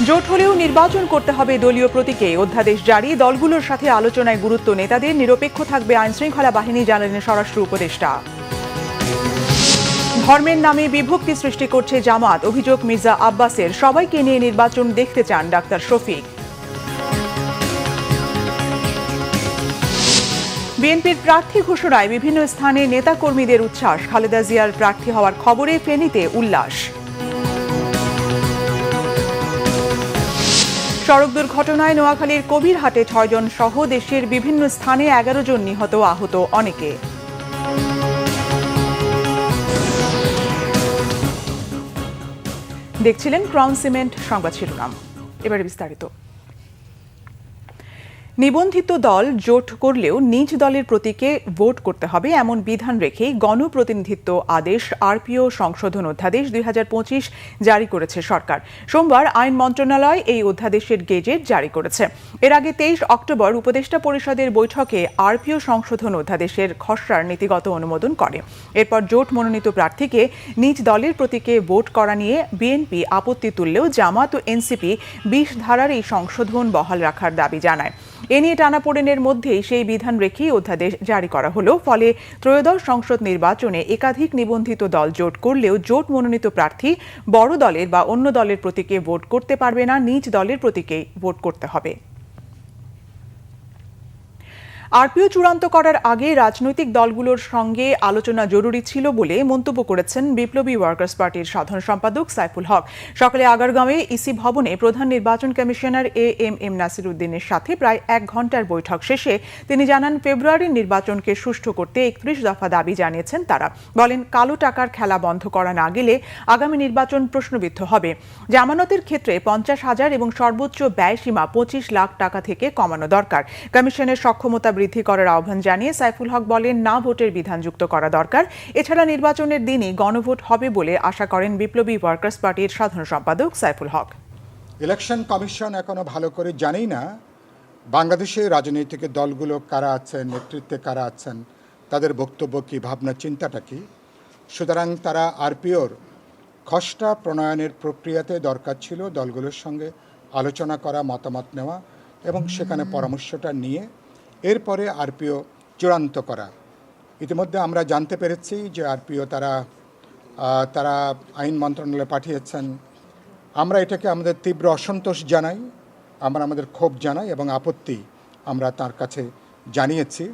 জোট হলেও নির্বাচন করতে হবে দলীয় প্রতীকে, অধ্যাদেশ জারি। দলগুলোর সাথে আলোচনায় গুরুত্ব নেতাদের, নিরপেক্ষ থাকবে আইনশৃঙ্খলা বাহিনী, জানালেন স্বরাষ্ট্র উপদেষ্টা। ধর্মের নামে বিভক্তি সৃষ্টি করছে জামাত, অভিযোগ মির্জা আব্বাসের। সবাইকে নিয়ে নির্বাচন দেখতে চান ডাক্তার শফিক। বিএনপির প্রার্থী ঘোষণায় বিভিন্ন স্থানে নেতাকর্মীদের উচ্ছ্বাস। খালেদা জিয়ার প্রার্থী হওয়ার খবরে ফেনীতে উল্লাস। সড়ক দুর্ঘটনায় নোয়াখালীর কবিরহাটে 6 জন সহ দেশের বিভিন্ন স্থানে 11 জন নিহত, আহত অনেকে। দেখছিলেন ক্রাউন সিমেন্ট সংবাদ শিরোনাম, এবারে বিস্তারিত। নিবন্ধিত দল জোট করলেও নিজ দলের প্রতীকে ভোট করতে হবে এমন বিধান রেখেই গণপ্রতিনিধিত্ব আদেশ আরপিও সংশোধন অধ্যাদেশ 2025 জারি করেছে সরকার। সোমবার আইন মন্ত্রণালয় এই অধ্যাদেশের গেজেট জারি করেছে। এর আগে 23 অক্টোবর উপদেষ্টা পরিষদের বৈঠকে আরপিও সংশোধন অধ্যাদেশের খসড়ার নীতিগত অনুমোদন করে। এরপর জোট মনোনীত প্রার্থীকে নিজ দলের প্রতীকে ভোট করা নিয়ে বিএনপি আপত্তি তুললেও জামাত ও এনসিপি 20 ধারার এই সংশোধন বহাল রাখার দাবি জানায়। এ নিয়ে টানাপোড়েনের মধ্যেই সেই বিধান রেখেই অধ্যাদেশ জারি করা হলো। ফলে ত্রয়োদশ সংসদ নির্বাচনে একাধিক নিবন্ধিত দল জোট করলেও জোট মনোনীত প্রার্থী বড় দলের বা অন্য দলের প্রতীকে ভোট করতে পারবে না, নিজ দলের প্রতীকেই ভোট করতে হবে। আরপিও চূড়ান্ত করার আগে রাজনৈতিক দলগুলোর সঙ্গে আলোচনা জরুরি ছিল বলে মন্তব্য করেছেন বিপ্লবী ওয়ার্কার্স পার্টির সাধারণ সম্পাদক সাইফুল হক। সকালে আগারগাঁওয়ে ইসি ভবনে প্রধান নির্বাচন কমিশনার এএমএম নাসির উদ্দিনের সাথে প্রায় 1 ঘণ্টার বৈঠক শেষে তিনি জানান, ফেব্রুয়ারির নির্বাচনকে সুষ্ঠু করতে 31 দফা দাবি জানিয়েছেন তারা। বলেন, কালো টাকার খেলা বন্ধ করা না গেলে আগামী নির্বাচন প্রশ্নবিদ্ধ হবে। জামানতের ক্ষেত্রে 50,000 এবং সর্বোচ্চ ব্যয়সীমা 25 লাখ টাকা থেকে কমানো দরকার। কমিশনের সক্ষমতা বৃদ্ধি করার আহ্বান জানিয়ে সাইফুল হক বলেন, না ভোটের বিধান যুক্ত করা দরকার। এছাড়া নির্বাচনের দিনই গণভোট হবে বলে আশা করেন বিপ্লবী ওয়ার্কার্স পার্টির সাধারণ সম্পাদক সাইফুল হক। ইলেকশন কমিশন এখনো ভালো করে জানেই না বাংলাদেশের রাজনৈতিক দলগুলো কারা আছেন, নেতৃত্বে কারা আছেন, তাদের বক্তব্য কী, ভাবনা চিন্তাটা কী। সুতরাং তারা আরপিওর খসড়া প্রণয়নের প্রক্রিয়াতে দরকার ছিল দলগুলোর সঙ্গে আলোচনা করা, মতামত নেওয়া এবং সেখানে পরামর্শটা নিয়ে এরপরে আরপিও চূড়ান্ত করা। ইতিমধ্যে আমরা জানতে পেরেছি যে আরপিও তারা আইন মন্ত্রণালয়ে পাঠিয়েছেন। আমরা এটাকে আমাদের তীব্র অসন্তোষ জানাই, আমরা আমাদের ক্ষোভ জানাই এবং আপত্তি আমরা তার কাছে জানিয়েছি।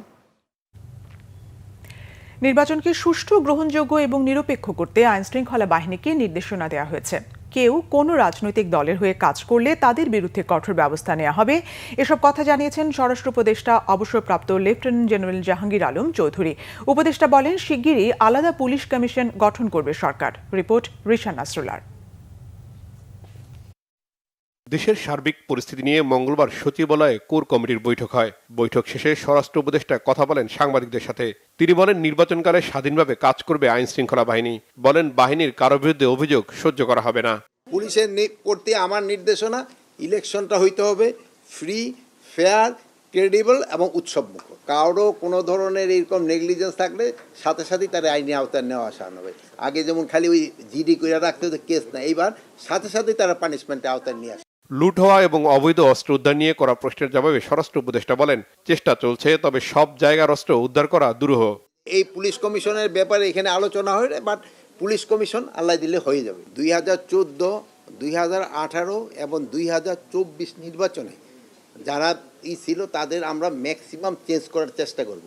নির্বাচনকে সুষ্ঠু, গ্রহণযোগ্য এবং নিরপেক্ষ করতে আইনশৃঙ্খলা বাহিনীকে নির্দেশনা দেওয়া হয়েছে। কেউ কোনো রাজনৈতিক দলের হয়ে কাজ করলে তাদের বিরুদ্ধে কঠোর ব্যবস্থা নেওয়া হবে, এসব কথা জানিয়েছেন স্বরাষ্ট্র উপদেষ্টা অবসরপ্রাপ্ত লেফটেন্যান্ট জেনারেল জাহাঙ্গীর আলম চৌধুরী। উপদেষ্টা বলেন, শিগগিরই আলাদা পুলিশ কমিশন গঠন করবে সরকার। রিপোর্ট রিশান নাসরুল্লাহর। দেশের সার্বিক পরিস্থিতি নিয়ে মঙ্গলবার সচিবালয়ে কোর কমিটির বৈঠক হয়। বৈঠক শেষে স্বরাষ্ট্র উপদেষ্টা কথা বলেন সাংবাদিকদের সাথে। তিনি বলেন, নির্বাচনকালে স্বাধীনভাবে কাজ করবে আইন শৃঙ্খলা বাহিনী। বলেন, বাহিনীর কারো বিরুদ্ধে অভিযোগ সহ্য করা হবে না। পুলিশের প্রতি আমার নির্দেশনা, ইলেকশনটা হইতে হবে ফ্রি, ফেয়ার, ক্রেডিবল এবং উৎসবমুখ। কারো কোনো ধরনের এরকম নেগলিজেন্স থাকলে সাথে সাথেই তার আইনি আওতায় নেওয়া আসা হবে। আগে যেমন খালি ওই জিডি করে রাখতে হতো, কেস না, এইবার সাথে সাথেই তারা পানিশমেন্টের আওতায় নিয়ে আসে। লুট হওয়া এবং অবৈধ অস্ত্র উদ্ধার নিয়ে করা প্রশ্নের জবাবে স্বরাষ্ট্র উপদেষ্টা বলেন, চেষ্টা চলছে, তবে সব জায়গার অস্ত্র উদ্ধার করা দুরূহ। এই পুলিশ কমিশনের ব্যাপারে এখানে আলোচনা হয়, বাট পুলিশ কমিশন আল্লাহ দিলে হয়ে যাবে। 2014, 2018 এবং 2024 নির্বাচনে যারা ছিল তাদের আমরা ম্যাক্সিমাম চেঞ্জ করার চেষ্টা করব।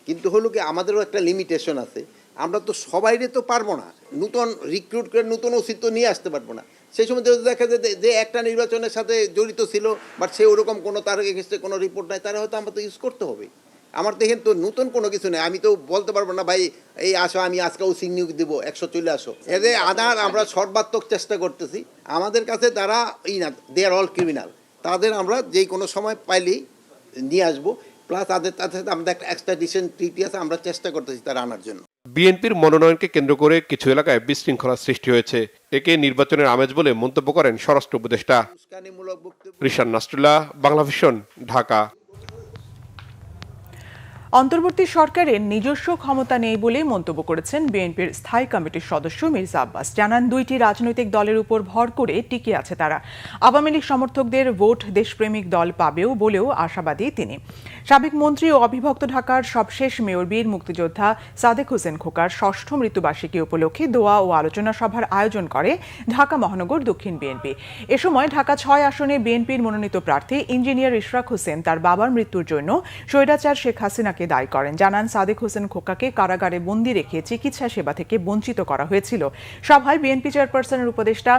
কিন্তু হলো কি, আমাদেরও একটা লিমিটেশন আছে। আমরা তো সবাইরে তো পারবো না, নতুন রিক্রুট করে নতুন অস্তিত্ব নিয়ে আসতে পারবো না। সেই সময় দেখা যায় যে একটা নির্বাচনের সাথে জড়িত ছিল, বাট সে ওরকম কোনো তার এগেইনস্টে কোনো রিপোর্ট নাই, তারা হয়তো আমরা তো ইউজ করতে হবে। আমার দেখেন তো নতুন কোনো কিছু নেই, আমি তো বলতে পারবো না ভাই এই আসো, আমি আজকে ওসিং নিয়োগ দেবো, 100 চলে আসো। এদের আদার আমরা সর্বাত্মক চেষ্টা করতেছি। আমাদের কাছে তারা দে আর অল ক্রিমিনাল, তাদের আমরা যেই কোনো সময় পাইলেই নিয়ে আসবো। প্লাস তাদের সাথে আমাদের একটা এক্সট্রাডিশন ট্রিটি আছে, আমরা চেষ্টা করতেছি তারা আনার জন্য। বিএনপির মনোনয়নকে কেন্দ্র করে কিছু এলাকায় বিশৃঙ্খলা সৃষ্টি হয়েছে, একে নির্বাচনের আমেজ বলে মন্তব্য করেন স্বরাষ্ট্র উপদেষ্টা। রিশান নাসরুল্লাহ, বাংলাভিশন, ঢাকা। অন্তর্বর্তী সরকারের নিজস্ব ক্ষমতা নেই বলে মন্তব্য করেছেন বিএনপির স্থায়ী কমিটির সদস্য মির্জা আব্বাস। জানান, দুইটি রাজনৈতিক দলের উপর ভর করে টিকে আছে তারা। আওয়ামী লীগ সমর্থকদের ভোট দেশপ্রেমিক দল পাবেও বলেও আশাবাদী তিনি। সাবেক মন্ত্রী ও অবিভক্ত ঢাকার সবশেষ মেয়র বীর মুক্তিযোদ্ধা সাদেক হোসেন খোকার ষষ্ঠ মৃত্যুবার্ষিকী উপলক্ষে দোয়া ও আলোচনা সভার আয়োজন করে ঢাকা মহানগর দক্ষিণ বিএনপি। এ সময় ঢাকা ৬ আসনে বিএনপির মনোনীত প্রার্থী ইঞ্জিনিয়ার ইশরাক হোসেন তার বাবার মৃত্যুর জন্য স্বৈরাচার শেখ হাসিনাকে দায়ী করেন। জানান, সাদেক হোসেন খোকাকে কারাগারে বন্দী রেখে চিকিৎসা সেবা থেকে বঞ্চিত করা হয়েছিল। সভায় বিএনপি চেয়ারপারসনের উপদেষ্টা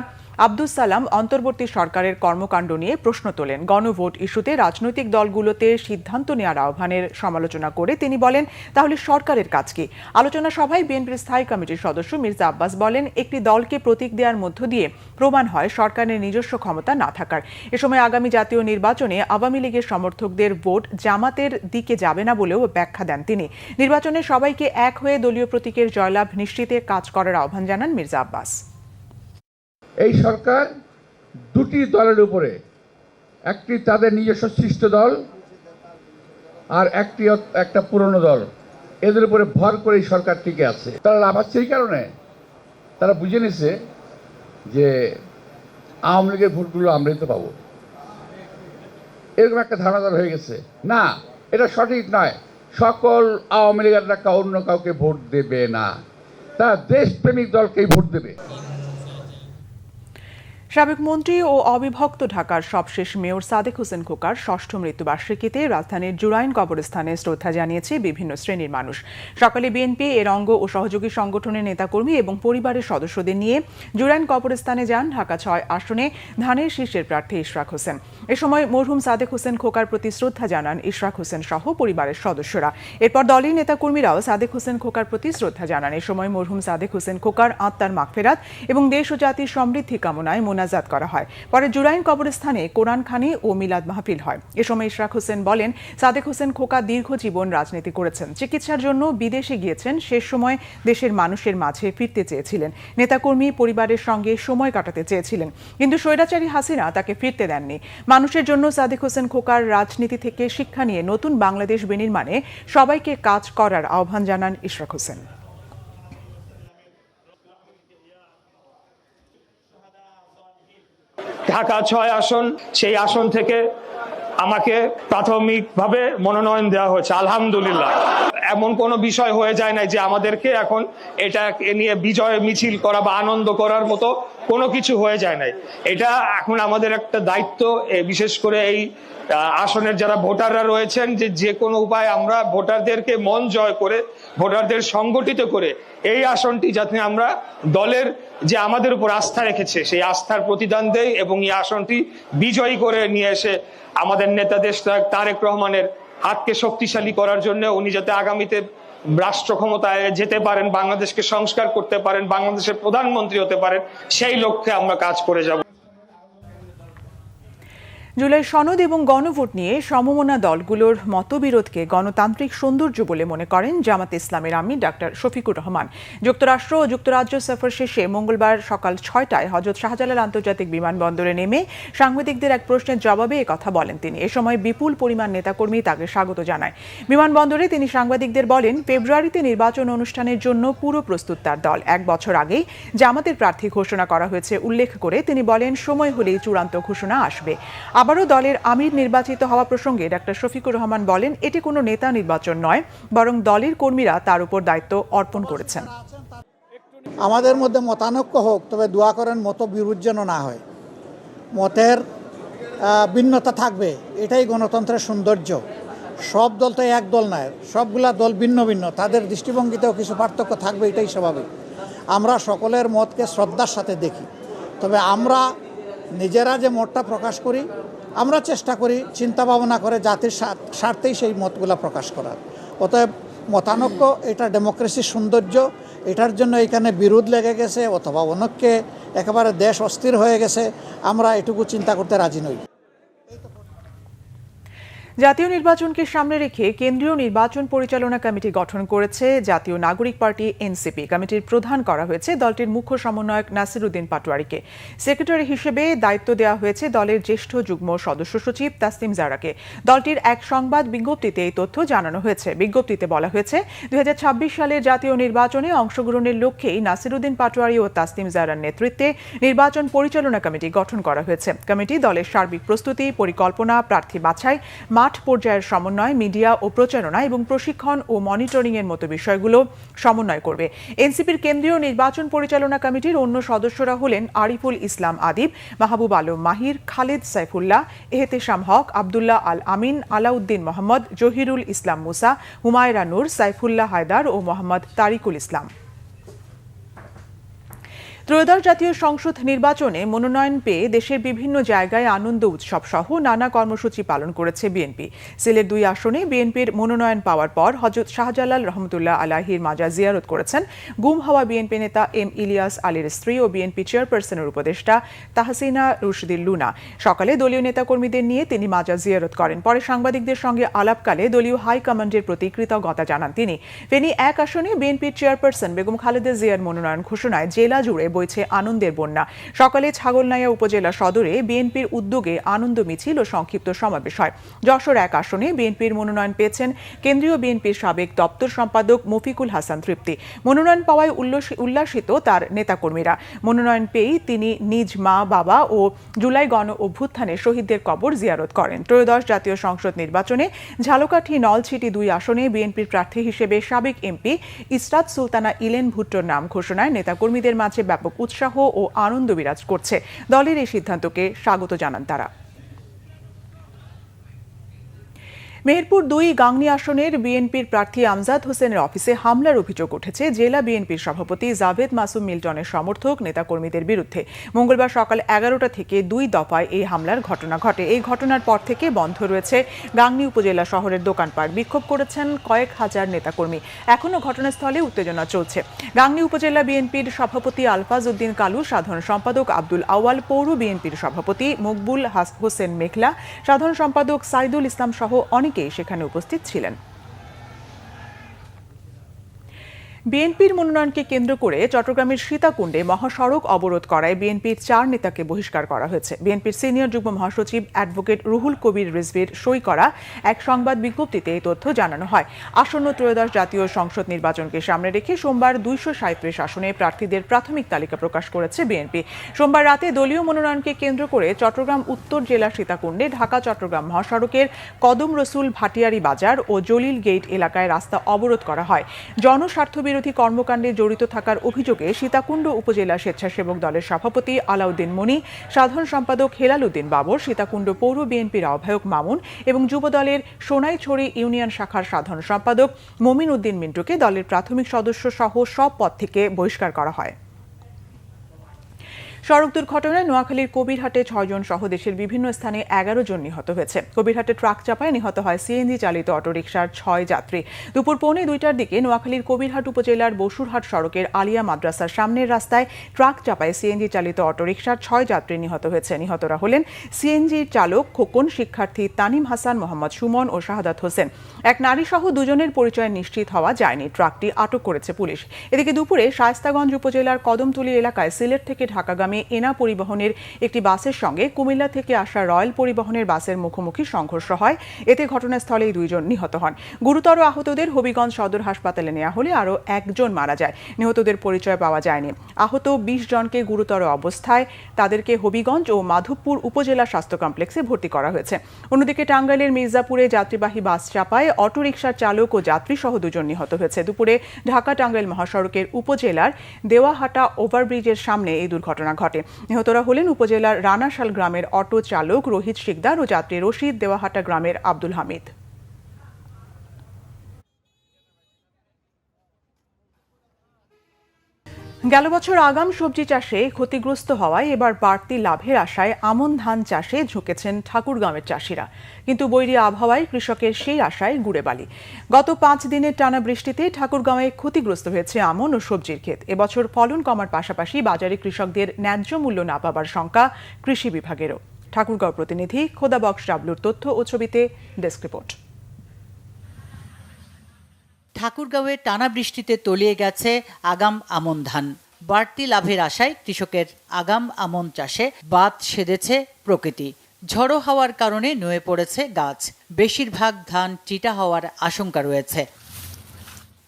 আব্দুস সালাম অন্তর্বর্তী সরকারের কর্মকাণ্ড নিয়ে প্রশ্ন তোলেন। গণভোট ইস্যুতে রাজনৈতিক দলগুলোতে সিদ্ধান্ত নেওয়ার আহ্বানের সমালোচনা করে তিনি বলেন, তাহলে সরকারের কাজ কি? আলোচনা সভায় বিএনপির স্থায়ী কমিটির সদস্য মির্জা আব্বাস বলেন, একটি দলকে প্রতীক দেওয়ার মধ্য দিয়ে প্রমাণ হয় সরকারের নিজস্ব ক্ষমতা না থাকার। এ সময় আগামী জাতীয় নির্বাচনে আওয়ামী লীগের সমর্থকদের ভোট জামাতের দিকে যাবে না বলেও ব্যাখ্যা দেন তিনি। নির্বাচনে সবাইকে এক হয়ে দলীয় প্রতীকের জয়লাভ নিশ্চিতে কাজ করার আহ্বান জানান মির্জা আব্বাস। এই সরকার দুটি দলের উপরে, একটি তাদের নিজস্ব সৃষ্ট দল আর একটা পুরনো দল, এদের উপরে ভর করে এই সরকার টিকে আছে। তারা লাফাচ্ছে এই কারণে, তারা বুঝে নিছে যে আওয়ামী লীগের ভোটগুলো আমরাই তো পাবো, এরকম একটা ধারণা তার হয়ে গেছে। না, এটা সঠিক নয়। সকল আওয়ামী লীগের অন্য কাউকে ভোট দেবে না, তারা দেশপ্রেমিক দলকেই ভোট দেবে। সাবেক মন্ত্রী ও অবিভক্ত ঢাকার সবশেষ মেয়র সাদেক হোসেন খোকার ষষ্ঠ মৃত্যুবার্ষিকীতে রাজধানীর জুরাইন কবরস্থানে শ্রদ্ধা জানিয়েছে বিভিন্ন শ্রেণীর মানুষ। সকালে বিএনপি, এর অঙ্গ ও সহযোগী সংগঠনের নেতাকর্মী এবং পরিবারের সদস্যদের নিয়ে জুরাইন কবরস্থানে যান ঢাকা ৬ আসনে ধানের শীর্ষের প্রার্থী ইশরাক হোসেন। এ সময় মরহুম সাদেক হোসেন খোকার প্রতি শ্রদ্ধা জানান ইশরাক হোসেন সহ পরিবারের সদস্যরা। এরপর দলীয় নেতাকর্মীরাও সাদেক হোসেন খোকার প্রতি শ্রদ্ধা জানান। এ সময় মরহুম সাদেক হোসেন খোকার আত্মার মাগফিরাত এবং দেশ ও জাতির সমৃদ্ধি কামনায় মোনাজাত করা হয়। পরে জুরাইন কবরস্থানে কোরআন খানি ও মিলাদ মাহফিল হয়। এ সময় ইশরাক হোসেন বলেন, সাদেক হোসেন খোকা দীর্ঘ জীবন রাজনীতি করেছেন, চিকিৎসার জন্য বিদেশে গিয়েছেন, শেষ সময় দেশের মানুষের মাঝে ফিরতে চেয়েছিলেন, নেতাকর্মী পরিবারের সঙ্গে সময় কাটাতে চেয়েছিলেন, কিন্তু স্বৈরাচারী হাসিনা তাকে ফিরতে দেননি। মানুষের জন্য সাদেক হোসেন খোকার রাজনীতি থেকে শিক্ষা নিয়ে নতুন বাংলাদেশ বিনির্মাণে সবাইকে কাজ করার আহ্বান জানান ইশরাক হোসেন। ঢাকা ৬ আসন, সেই আসন থেকে আমাকে প্রাথমিকভাবে মনোনয়ন দেওয়া হয়েছে। আলহামদুলিল্লাহ, এমন কোনো বিষয় হয়ে যায় নাই যে আমাদেরকে এখন এটা নিয়ে বিজয় মিছিল করা বা আনন্দ করার মতো কোনো কিছু হয়ে যায় নাই। এটা এখন আমাদের একটা দায়িত্ব, বিশেষ করে এই আসনের যারা ভোটাররা রয়েছেন, যে কোনো উপায়ে আমরা ভোটারদেরকে মন জয় করে, ভোটারদের সংগঠিত করে এই আসনটি যাতে আমরা দলের যে আমাদের উপর আস্থা রেখেছে সেই আস্থার প্রতিদান দেই এবং এই আসনটি বিজয়ী করে নিয়ে এসে আমাদের নেতা দেশ তারেক রহমানের হাতকে শক্তিশালী করার জন্য, উনি যাতে আগামীতে রাষ্ট্র ক্ষমতায় যেতে পারেন, বাংলাদেশকে সংস্কার করতে পারেন, বাংলাদেশের প্রধানমন্ত্রী হতে পারেন, সেই লক্ষ্যে আমরা কাজ করে যাব। জুলাই সনদ এবং গণভোট নিয়ে সমমনা দলগুলোর মতবিরোধকে গণতান্ত্রিক সৌন্দর্য বলে মনে করেন জামাতে ইসলামের আমির ডাক্তার শফিকুর রহমান। যুক্তরাষ্ট্র ও যুক্তরাজ্য সফর শেষে মঙ্গলবার সকাল ৬টায় হযরত শাহজালাল আন্তর্জাতিক বিমানবন্দরে নেমে সাংবাদিকদের এক প্রশ্নের জবাবে কথা বলেন তিনি। এ সময় বিপুল পরিমাণ নেতাকর্মী তাকে স্বাগত জানায়। বিমানবন্দরে তিনি সাংবাদিকদের বলেন, ফেব্রুয়ারিতে নির্বাচন অনুষ্ঠানের জন্য পুরো প্রস্তুত তার দল। ১ বছর আগেই জামাতের প্রার্থী ঘোষণা করা হয়েছে উল্লেখ করে তিনি বলেন, সময় হলেই চূড়ান্ত ঘোষণা আসবে। আবারও দলের আমির নির্বাচিত হওয়া প্রসঙ্গে ডাক্তার শফিকুর রহমান বলেন, এটি কোনো নেতা নির্বাচন নয়, বরং দলের কর্মীরা তার উপর দায়িত্ব অর্পণ করেছেন। আমাদের মধ্যে মতানৈক্য হোক, তবে দোয়া করেন মত বিরোধ যেন না হয়। মতের ভিন্নতা থাকবে, এটাই গণতন্ত্রের সৌন্দর্য। সব দল তো এক দল নয়, সবগুলা দল ভিন্ন ভিন্ন, তাদের দৃষ্টিভঙ্গিতেও কিছু পার্থক্য থাকবে, এটাই স্বাভাবিক। আমরা সকলের মতকে শ্রদ্ধার সাথে দেখি, তবে আমরা নিজেরা যে মতটা প্রকাশ করি, আমরা চেষ্টা করি চিন্তা ভাবনা করে জাতির স্বার্থেই সেই মতগুলো প্রকাশ করার। অতএব মতানৈক্য এটা ডেমোক্রেসির সৌন্দর্য, এটার জন্য এখানে বিরোধ লেগে গেছে অথবা অনেককে একেবারে দেশ অস্থির হয়ে গেছে, আমরা এটুকু চিন্তা করতে রাজি নই। জাতীয় নির্বাচনকে সামনে রেখে কেন্দ্রীয় নির্বাচন পরিচালনা কমিটি গঠন করেছে জাতীয় নাগরিক পার্টি এনসিপি। কমিটির প্রধান করা হয়েছে দলটির মুখ্য সমন্বয়ক নাসিরউদ্দিন পাটোয়ারিকে। সেক্রেটারি হিসেবে দায়িত্ব দেওয়া হয়েছে দলের জ্যেষ্ঠ যুগ্ম সদস্য সচিব তাসনিম জারাকে। দলটির এক সংবাদ বিজ্ঞপ্তিতে এই তথ্য জানানো হয়েছে। বিজ্ঞপ্তিতে বলা হয়েছে 2026 সালের জাতীয় নির্বাচনে অংশগ্রহণের লক্ষ্যেই নাসিরউদ্দিন পাটোয়ারি ও তাসনিম জারার নেতৃত্বে নির্বাচন পরিচালনা কমিটি গঠন করা হয়েছে। কমিটি দলের সার্বিক প্রস্তুতি, পরিকল্পনা, প্রার্থী বাছাই, মাঠ পর্যায়ের সমন্বয়, মিডিয়া ও প্রচারণা এবং প্রশিক্ষণ ও মনিটরিং এর মতো বিষয়গুলো সমন্বয় করবে। এনসিপির কেন্দ্রীয় নির্বাচন পরিচালনা কমিটির অন্য সদস্যরা হলেন আরিফুল ইসলাম আদিব, মাহবুব আলম মাহির, খালেদ সাইফুল্লাহ, এহতেশাম হক, আবদুল্লাহ আল আমিন, আলাউদ্দিন মোহাম্মদ, জহিরুল ইসলাম মুসা, হুমায়রা নূর, সাইফুল্লাহ হায়দার ও মোহাম্মদ তারিকুল ইসলাম। ত্রয়োদশ জাতীয় সংসদ নির্বাচনে মনোনয়ন পেয়ে দেশের বিভিন্ন জায়গায় আনন্দ উৎসব সহ নানা কর্মসূচি পালন করেছে বিএনপি। সিলেট 2 আসনে বিএনপির মনোনয়ন পাওয়ার পর হযরত শাহজালাল রহমতুল্লাহ আলাহির মাজার জিয়ারত করেছেন গুম হওয়া বিএনপি নেতা এম ইলিয়াস আলীর স্ত্রী ও বিএনপি চেয়ারপারসনের উপদেষ্টা তাহসিনা রুশদি লুনা। সকালে দলীয় নেতাকর্মীদের নিয়ে তিনি মাজার জিয়ারত করেন। পরে সাংবাদিকদের সঙ্গে আলাপকালে দলীয় হাইকমান্ডের প্রতি কৃতজ্ঞতা জানান তিনি। ফেনী 1 আসনে বিএনপির চেয়ারপারসন বেগম খালেদা জিয়ার মনোনয়ন ঘোষণায় জেলা জুড়ে বইছে আনন্দের বন্যা। সকালে ছাগলনাইয়া উপজেলা সদরে বিএনপির উদ্যোগে আনন্দ মিছিল ও সংক্ষিপ্ত সমাবেশ হয়। যশোর 1 আসনে বিএনপির মনোনয়ন পেয়েছেন কেন্দ্রীয় বিএনপির সাবেক দপ্তর সম্পাদক মফিকুল হাসান তৃপ্তি। মনোনয়ন পাওয়ায় উল্লাসিত তার নেতাকর্মীরা। মনোনয়ন পেয়েই তিনি নিজ মা, বাবা ও জুলাই গণ অভ্যুত্থানে শহীদদের কবর জিয়ারত করেন। ত্রয়োদশ জাতীয় সংসদ নির্বাচনে ঝালকাঠি নলছিটি 2 আসনে বিএনপির প্রার্থী হিসেবে সাবেক এমপি ইসরাত সুলতানা ইলেন ভুট্টোর নাম ঘোষণায় নেতাকর্মীদের মাঝে ব্যাপক উৎসাহ ও আনন্দ বিরাজ করছে। দলের এই সিদ্ধান্তকে স্বাগত জানান তারা। মেহেরপুর 2 গাংনী আসনের বিএনপির প্রার্থী আমজাদ হোসেনের অফিসে হামলার অভিযোগ উঠেছে জেলা বিএনপির সভাপতি জাভেদ মাসুম মিল্টনের সমর্থক নেতাকর্মীদের বিরুদ্ধে। মঙ্গলবার সকাল 11টা থেকে 2 দফায় এই হামলার ঘটনা ঘটে। এই ঘটনার পর থেকে বন্ধ রয়েছে গাংনী উপজেলা শহরের দোকানপাট। বিক্ষোভ করেছেন কয়েক হাজার নেতাকর্মী। এখনও ঘটনাস্থলে উত্তেজনা চলছে। গাংনী উপজেলা বিএনপির সভাপতি আলফাজ উদ্দিন কালু, সাধারণ সম্পাদক আব্দুল আওয়াল, পৌর বিএনপির সভাপতি মকবুল হোসেন মেঘলা, সাধারণ সম্পাদক সাইদুল ইসলাম সহ অনেকেই সেখানে উপস্থিত ছিলেন। বিএনপির মনোনয়নকে কেন্দ্র করে চট্টগ্রামের সীতাকুণ্ডে মহাসড়ক অবরোধ করায় বিএনপির 4 নেতাকে বহিষ্কার করা হয়েছে। বিএনপির সিনিয়র যুগ্ম মহাসচিব অ্যাডভোকেট রুহুল কবির রিজভির সই করা এক সংবাদ বিজ্ঞপ্তিতে এই তথ্য জানানো হয়। আসন্ন ত্রয়োদশ জাতীয় সংসদ নির্বাচনকে সামনে রেখে সোমবার 237 আসনে প্রার্থীদের প্রাথমিক তালিকা প্রকাশ করেছে বিএনপি। সোমবার রাতে দলীয় মনোনয়নকে কেন্দ্র করে চট্টগ্রাম উত্তর জেলা সীতাকুণ্ডে ঢাকা চট্টগ্রাম মহাসড়কের কদম রসুল ভাটিয়ারি বাজার ও জলিল গেট এলাকায় রাস্তা অবরোধ করা হয়। জনস্বার্থ বিরোধী কর্মকাণ্ডে জড়িত থাকার অভিযোগে সীতাকুণ্ড উপজেলা স্বেচ্ছাসেবক দলের সভাপতি আলাউদ্দিন মনি, সাধারণ সম্পাদক হেলাল উদ্দিন বাবর, সীতাকুণ্ড পৌর বিএনপির আহ্বায়ক মামুন এবং যুব দলের সোনাইছড়ি ইউনিয়ন শাখার সাধারণ সম্পাদক মমিন উদ্দিন মিন্টুকে দলের প্রাথমিক সদস্য সহ সব পদ থেকে বহিষ্কার করা হয়। সড়ক দুর্ঘটনায় নোয়াখালীর কবিরহাটে 6 জন সহ দেশের বিভিন্ন স্থানে 11 জন নিহত হয়েছে। কবিরহাটে ট্রাক চাপায় নিহত হয় সিএনজি চালিত অটোরিকশার 6 যাত্রী। দুপুর 2:45টার দিকে নোয়াখালীর কবিরহাট উপজেলার বসুরহাট সড়কের আলিয়া মাদ্রাসার সামনের রাস্তায় ট্রাক চাপায় সিএনজি চালিত অটোরিকশার 6 যাত্রী নিহত হয়েছে। নিহতরা হলেন সিএনজির চালক খোকন, শিক্ষার্থী তানিম হাসান, মোহাম্মদ সুমন ও শাহাদাত হোসেন। এক নারী সহ 2 জনের পরিচয় নিশ্চিত হওয়া যায়নি। ট্রাকটি আটক করেছে পুলিশ। এদিকে দুপুরে শায়েস্তাগঞ্জ উপজেলার কদমতলী এলাকায় সিলেট থেকে ঢাকাগামী এনা পরিবহনের একটি বাসের সঙ্গে কুমিল্লা থেকে আসা রয়্যাল পরিবহনের বাসের মুখোমুখি সংঘর্ষ হয়। এতে ঘটনাস্থলেই 2 জন নিহত হন। গুরুতর আহতদের হবিগঞ্জ সদর হাসপাতালে নেওয়া হলে আরও 1 জন মারা যায়। নিহতদের পরিচয় পাওয়া যায়নি। আহত 20 জনকে গুরুতর অবস্থায় তাদেরকে হবিগঞ্জ ও মাধবপুর উপজেলা স্বাস্থ্য কমপ্লেক্সে ভর্তি করা হয়েছে। অন্যদিকে টাঙ্গাইলের মির্জাপুরে যাত্রীবাহী বাস চাপায় অটোরিকশার চালক ও যাত্রী সহ 2 জন নিহত হয়েছে। দুপুরে ঢাকা টাঙ্গাইল মহাসড়কের উপজেলার দেওয়াহাটা ওভারব্রিজের সামনে এই দুর্ঘটনা ঘটে। নিহতরা হলেন উপজেলার রানাশাল গ্রামের অটো চালক রোহিত শিকদার ও যাত্রী রশিদ, দেওয়াহাটা গ্রামের আব্দুল হামিদ। গেল বছর আগাম সবজি চাষে ক্ষতিগ্রস্ত হওয়ায় এবার বাড়তি লাভের আশায় আমন ধান চাষে ঝুঁকেছেন ঠাকুরগাঁওয়ের চাষিরা। কিন্তু বৈরী আবহাওয়ায় কৃষকের সেই আশায় গুড়ে বালি। গত 5 দিনের টানা বৃষ্টিতে ঠাকুরগাঁওয়ে ক্ষতিগ্রস্ত হয়েছে আমন ও সবজির ক্ষেত। এবছর ফলন কমার পাশাপাশি বাজারে কৃষকদের ন্যায্য মূল্য না পাবার শঙ্কা কৃষি বিভাগেরও। ঠাকুরগাঁও প্রতিনিধি খোদা বক্স ডাবলুর তথ্য ও ছবিতে ডেস্ক রিপোর্ট। ঠাকুরগাঁওয়ে টানা বৃষ্টিতে তলিয়ে গেছে আগাম আমন ধান। বাড়তি লাভের আশায় কৃষকের আগাম আমন চাষে বাদ সেধেছে প্রকৃতি। ঝড়ো হাওয়ার কারণে নুয়ে পড়েছে গাছ। বেশিরভাগ ধান চিটা হওয়ার আশঙ্কা রয়েছে।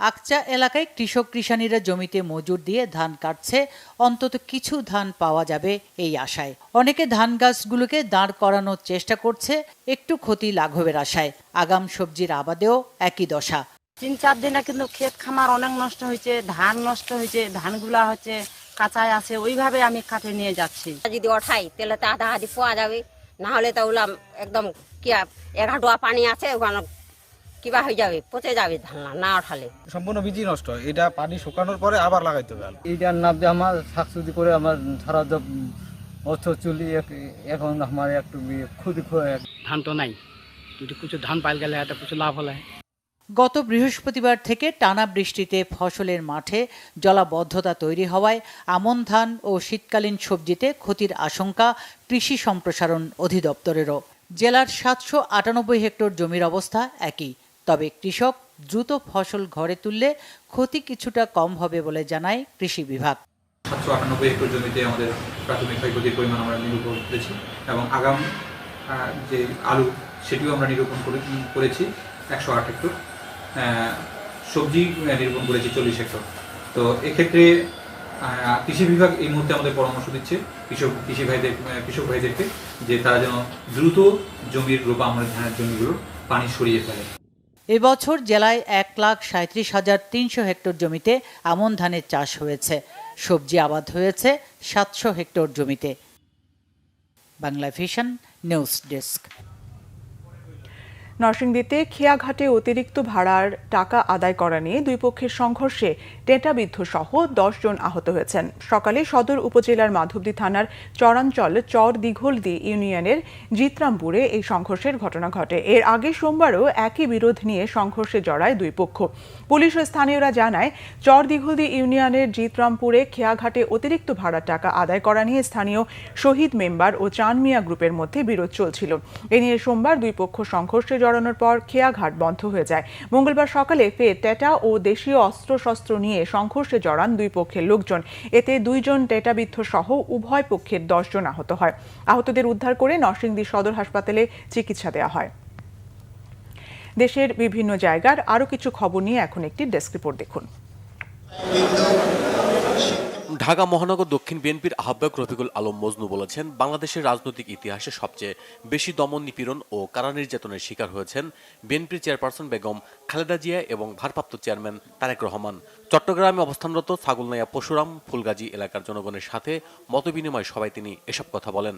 আকচা এলাকায় কৃষক কৃষানীরা জমিতে মজুর দিয়ে ধান কাটছে, অন্তত কিছু ধান পাওয়া যাবে এই আশায়। অনেকে ধান গাছগুলোকে দাঁড় করানোর চেষ্টা করছে একটু ক্ষতি লাঘবের আশায়। আগাম সবজির আবাদেও একই দশা। 3-4 দিনে কিন্তু ক্ষেত খামার অনেক নষ্ট হয়েছে, ধান নষ্ট হয়েছে, ধানগুলা হচ্ছে কাঁচায় আছে, ওইভাবে আমি কাটে নিয়ে যাচ্ছি। যদি ওঠাই তাহলে তা আধা আধি পাওয়া যাবে, না হলে তো ওগুলা একদম কি 1 হাঁটুয়া পানি আছে, ওখানে কিবা হয়ে যাবে, পচে যাবে ধান না ওঠালে। সম্পূর্ণ বীজই নষ্ট। এটা পানি শুকানোর পরে আবার লাগাইতে হবে। এইটার নাম দিয়ে আমার শাকসবজি করে আমার সারা বছর চলি, এখন আমার একটু ক্ষতি ধান তো নাই, যদি কিছু ধান পাইল গেলে এটা কিছু লাভ হলে। গত বৃহস্পতিবার থেকে টানা বৃষ্টিতে ফসলের মাঠে জলাবদ্ধতা তৈরি হওয়ায় আমন ধান ও শীতকালীন সবজিতে ক্ষতির আশঙ্কা কৃষি সম্প্রসারণ অধিদপ্তরেরও। জেলার 798 হেক্টর জমির অবস্থা একই। তবে কৃষক দ্রুত ফসল ঘরে তুললে ক্ষতি কিছুটা কম হবে বলে জানায় কৃষি বিভাগ। 798 হেক্টর জমিতে আমাদের প্রাথমিক ক্ষয়ক্ষতির পরিমাণ আমরা নিরূপণ করেছি এবং আগাম যে আলু সেটিও আমরা নিরূপণ করেছি 108 হেক্টর। সবজি নিরূপণ করেছি 40 হেক্টর। তো এক্ষেত্রে কৃষি বিভাগ এই মুহূর্তে আমাদের পরামর্শ দিচ্ছে কৃষক ভাইদেরকে যে তারা যেন দ্রুত জমির রোপা আমাদের ধানের জমিগুলোর পানি সরিয়ে ফেলে। এবছর জেলায় 1,37,300 হেক্টর জমিতে আমন ধানের চাষ হয়েছে। সবজি আবাদ হয়েছে 700 হেক্টর জমিতে। Bangla vision news desk. নরসিংদীতে খেয়াঘাটে অতিরিক্ত ভাড়ার টাকা আদায় করা নিয়ে দুই পক্ষের সংঘর্ষে টেটাবিদ্ধ সহ 10 জন আহত হয়েছেন। সকালে সদর উপজেলার মাধবদী থানার চরাঞ্চল চর দিঘলদি ইউনিয়নের জিতরামপুরে এই সংঘর্ষের ঘটনা ঘটে। এর আগে সোমবারও একই বিরোধ নিয়ে সংঘর্ষে জড়ায় দুই পক্ষ। পুলিশ ও স্থানীয়রা জানায়, চর দিঘলদি ইউনিয়নের জিতরামপুরে খেয়াঘাটে অতিরিক্ত ভাড়ার টাকা আদায় করা নিয়ে স্থানীয় শহীদ মেম্বার ও চান মিয়া গ্রুপের মধ্যে বিরোধ চলছিল। এ নিয়ে সোমবার দুই পক্ষ সংঘর্ষে জড়ানোর পর খেয়াঘাট বন্ধ হয়ে যায়। মঙ্গলবার সকালে ফের টেটা ও দেশীয় অস্ত্রশস্ত্র নিয়ে সংঘর্ষে জড়ান দুই পক্ষের লোকজন। এতে 2 জন টেটাবিদ্ধ সহ উভয় পক্ষের 10 জন আহত হয়। আহতদের উদ্ধার করে নরসিংদী সদর হাসপাতালে চিকিৎসা দেওয়া হয়। দেশের বিভিন্ন জায়গার আরও কিছু খবর নিয়ে এখন একটি ডেস্ক রিপোর্ট দেখুন। ঢাকা মহানগর দক্ষিণ বিএনপির আহ্বায়ক রফিকুল আলম মজনু বলেছেন, বাংলাদেশের রাজনৈতিক ইতিহাসে সবচেয়ে বেশি দমন নিপীড়ন ও কারা নির্যাতনের শিকার হয়েছেন বিএনপির চেয়ারপারসন বেগম খালেদা জিয়া এবং ভারপ্রাপ্ত চেয়ারম্যান তারেক রহমান। চট্টগ্রামে অবস্থানরত ছাগলনাইয়া পশুরাম ফুলগাজী এলাকার জনগণের সাথে মতবিনিময় সভায় তিনি এসব কথা বলেন।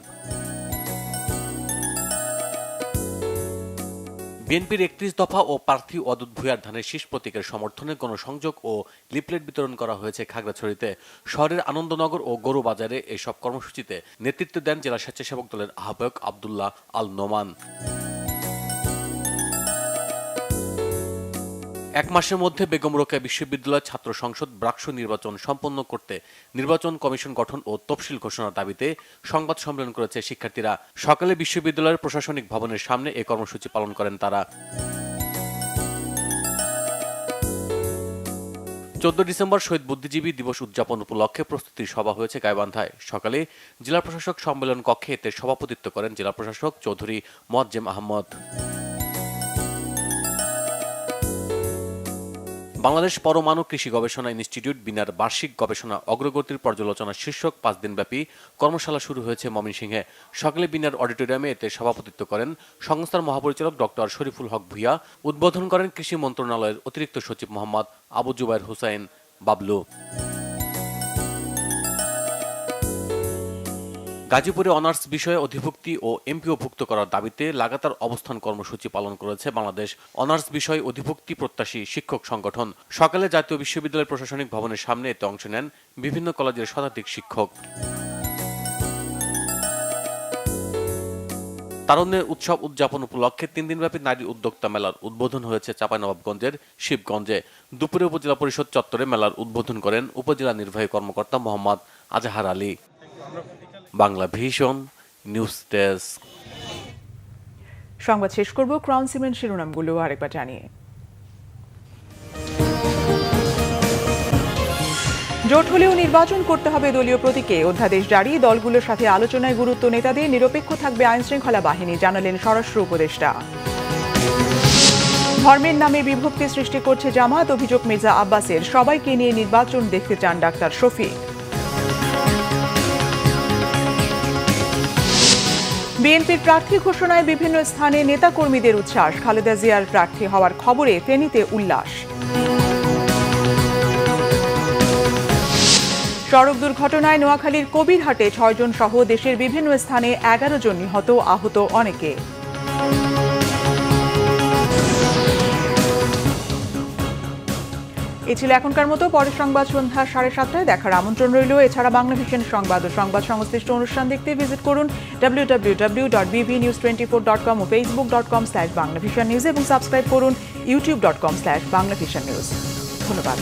বিএনপির 31 দফা ও প্রার্থী অদূত ভূঁইয়ার ধানের শীষ প্রতীকের সমর্থনে গণসংযোগ ও লিফলেট বিতরণ করা হয়েছে খাগড়াছড়িতে। শহরের আনন্দনগর ও গরুবাজারে এসব কর্মসূচিতে নেতৃত্ব দেন জেলা স্বেচ্ছাসেবক দলের আহ্বায়ক আব্দুল্লাহ আল নোমান। 1 মাসের মধ্যে বেগম রোকেয়া বিশ্ববিদ্যালয় ছাত্র সংসদ ব্রাকসু নির্বাচন সম্পন্ন করতে নির্বাচন কমিশন গঠন ও তফসিল ঘোষণার দাবিতে সংবাদ সম্মেলন করেছে শিক্ষার্থীরা। সকালে বিশ্ববিদ্যালয়ের প্রশাসনিক ভবনের সামনে এই কর্মসূচি পালন করেন তারা। 14 ডিসেম্বর শহীদ বুদ্ধিজীবী দিবস উদযাপন উপলক্ষে প্রস্তুতি সভা হয়েছে গাইবান্ধায়। সকালে জেলা প্রশাসক সম্মেলন কক্ষে এতে সভাপতিত্ব করেন জেলা প্রশাসক চৌধুরী মোয়াজ্জেম আহমদ। বাংলাদেশ পরমাণু কৃষি গবেষণা ইনস্টিটিউট বিনার বার্ষিক গবেষণা অগ্রগতির পর্যালোচনা শীর্ষক 5 দিনব্যাপী কর্মশালা শুরু হয়েছে ময়মনসিংহে। সকালে বিনার অডিটোরিয়ামে এতে সভাপতিত্ব করেন সংস্থার মহাপরিচালক ডক্টর শরীফুল হক ভূঁইয়া। উদ্বোধন করেন কৃষি মন্ত্রণালয়ের অতিরিক্ত সচিব মোহাম্মদ আবু জুবায়ের হুসাইন বাবলু। গাজীপুরে অনার্স বিষয়ে অধিভুক্তি ও এমপিওভুক্ত করার দাবিতে লাগাতার অবস্থান কর্মসূচি পালন করেছে বাংলাদেশ অনার্স বিষয় অধিভুক্তি প্রত্যাশী শিক্ষক সংগঠন। সকালে জাতীয় বিশ্ববিদ্যালয়ের প্রশাসনিক ভবনের সামনে এতে অংশ নেন বিভিন্ন কলেজের শতাধিক শিক্ষক। তারুণ্যের উৎসব উদযাপন উপলক্ষে 3 দিনব্যাপী নারী উদ্যোক্তা মেলার উদ্বোধন হয়েছে চাঁপাইনবাবগঞ্জের শিবগঞ্জে। দুপুরে উপজেলা পরিষদ চত্বরে মেলার উদ্বোধন করেন উপজেলা নির্বাহী কর্মকর্তা Mohammad Azahar Ali. Bangla vision, news desk. সংবাদ শেষ করব ক্রাউন সিমেন্ট শিরোনামগুলো আরেকবার জানিয়ে। জোট হলেও নির্বাচন করতে হবে দলীয় প্রতীকে, অধ্যাদেশ জারি, দলগুলোর সাথে আলোচনায় গুরুত্ব নেতাদের, নিরপেক্ষ থাকবে আইন শৃঙ্খলা বাহিনী, জানালেন স্বরাষ্ট্র উপদেষ্টা। ধর্মের নামে বিভক্তি সৃষ্টি করছে জামাত, অভিযোগ মির্জা আব্বাসের, সবাইকে নিয়ে নির্বাচন দেখতে চান ডাক্তার শফিক। বিএনপির প্রার্থী ঘোষণায় বিভিন্ন স্থানে নেতাকর্মীদের উচ্ছ্বাস, খালেদা জিয়ার প্রার্থী হওয়ার খবরে ফেনীতে উল্লাস। সড়ক দুর্ঘটনায় নোয়াখালীর কবিরহাটে 6 জন সহ দেশের বিভিন্ন স্থানে 11 জন নিহত, আহত অনেকে। এই ছিল এখনকার মতো। পরের সংবাদ সন্ধ্যা 7:30টায় দেখার আমন্ত্রণ রইল। এছাড়া বাংলা ভিশন সংবাদ ও সংবাদ সংশ্লিষ্ট অনুষ্ঠান দেখতে ভিজিট করুন www.bbnews24.com ও facebook.com/banglavishannews এবং সাবস্ক্রাইব করুন youtube.com/banglavishannews। ধন্যবাদ।